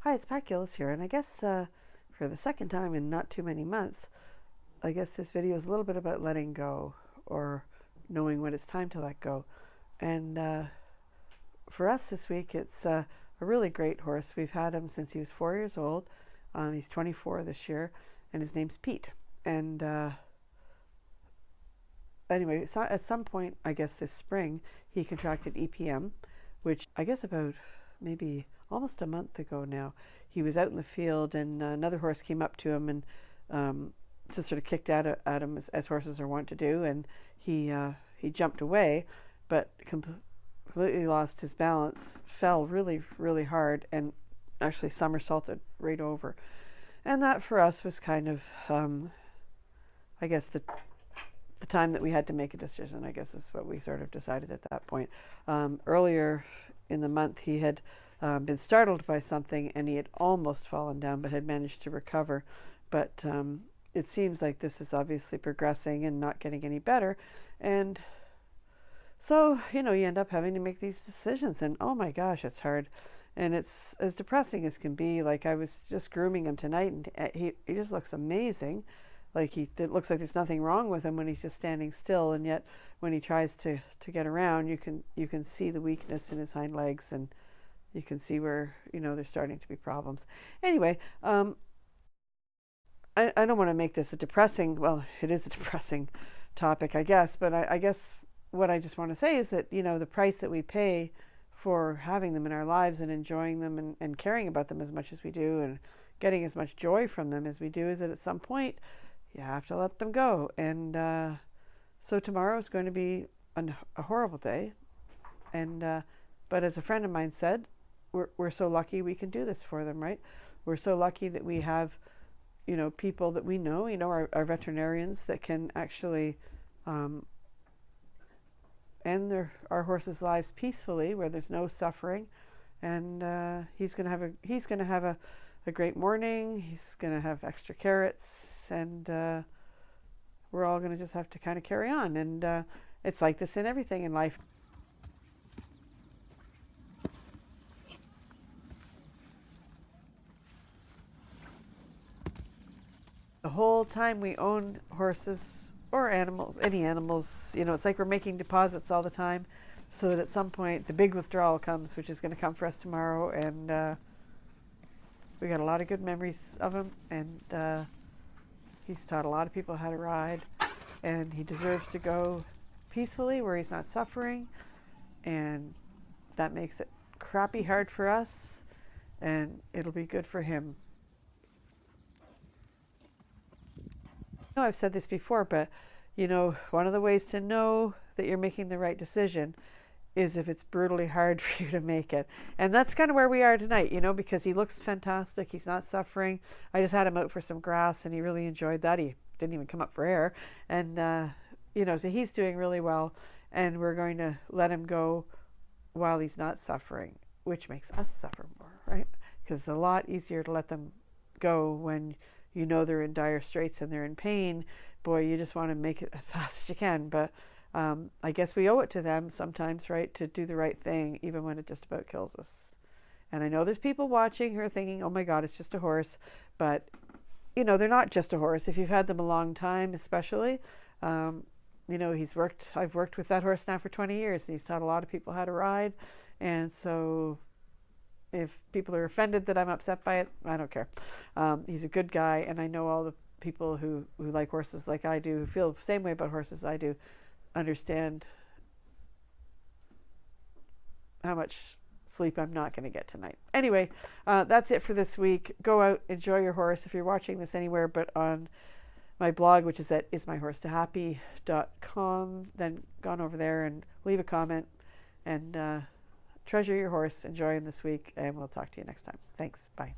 Hi, it's Pat Gillis here, and I guess for the second time in not too many months, I guess this video is a little bit about letting go or knowing when it's time to let go. And for us this week, it's a really great horse. We've had him since he was 4 years old. He's 24 this year, and his name's Pete. And anyway, so at some point, I guess this spring, he contracted EPM, which I guess about maybe almost a month ago now. He was out in the field, and another horse came up to him and just sort of kicked at him as horses are wont to do, and he jumped away, but completely lost his balance, fell really, really hard, and actually somersaulted right over. And that for us was kind of, I guess, the time that we had to make a decision, I guess is what we sort of decided at that point. Earlier in the month, he had been startled by something, and he had almost fallen down, but had managed to recover. But it seems like this is obviously progressing and not getting any better. And so, you end up having to make these decisions, and oh my gosh, it's hard. And it's as depressing as can be. Like, I was just grooming him tonight, and he just looks amazing. Like, it looks like there's nothing wrong with him when he's just standing still, and yet when he tries to get around, you can see the weakness in his hind legs, and you can see where there's starting to be problems. Anyway, I don't want to make this a depressing. Well, it is a depressing topic, I guess. But I guess what I just want to say is that the price that we pay for having them in our lives and enjoying them and caring about them as much as we do and getting as much joy from them as we do is that at some point you have to let them go. And so tomorrow is going to be a horrible day. And but as a friend of mine said, we're so lucky we can do this for them, right? We're so lucky that we have, people that we know, our veterinarians that can actually end our horses' lives peacefully, where there's no suffering. And he's going to have a great morning. He's going to have extra carrots, and we're all going to just have to kind of carry on. And it's like this in everything in life. The whole time we own horses or animals, any animals, it's like we're making deposits all the time, so that at some point the big withdrawal comes, which is going to come for us tomorrow. And we got a lot of good memories of him, and he's taught a lot of people how to ride, and he deserves to go peacefully where he's not suffering, and that makes it crappy hard for us, and it'll be good for him. I know I've said this before, but one of the ways to know that you're making the right decision is if it's brutally hard for you to make it. And that's kind of where we are tonight, because he looks fantastic. He's not suffering. I just had him out for some grass, and he really enjoyed that. He didn't even come up for air. And, so he's doing really well. And we're going to let him go while he's not suffering, which makes us suffer more, right? Because it's a lot easier to let them go when they're in dire straits and they're in pain. Boy, you just want to make it as fast as you can. But I guess we owe it to them sometimes, right, to do the right thing, even when it just about kills us. And I know there's people watching who are thinking, oh my God, it's just a horse. But, they're not just a horse. If you've had them a long time, especially, I've worked with that horse now for 20 years, and he's taught a lot of people how to ride. And so if people are offended that I'm upset by it, I don't care. He's a good guy, and I know all the people who like horses like I do, who feel the same way about horses I do, understand how much sleep I'm not going to get tonight. Anyway, that's it for this week. Go out, enjoy your horse. If you're watching this anywhere but on my blog, which is at ismyhorsetohappy.com, then go on over there and leave a comment, and treasure your horse. Enjoy him this week, and we'll talk to you next time. Thanks. Bye.